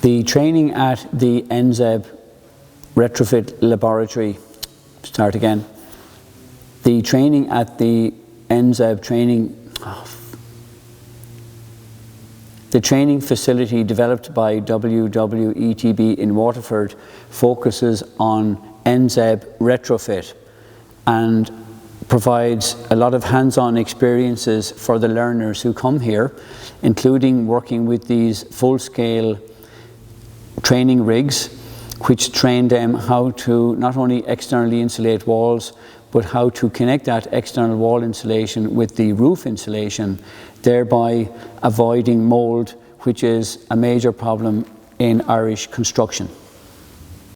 The training at the NZEB Retrofit Laboratory, start again. The training at the NZEB the training facility developed by WWETB in Waterford focuses on NZEB Retrofit and provides a lot of hands-on experiences for the learners who come here, including working with these full-scale training rigs, which train them how to not only externally insulate walls, but how to connect that external wall insulation with the roof insulation, thereby avoiding mould, which is a major problem in Irish construction.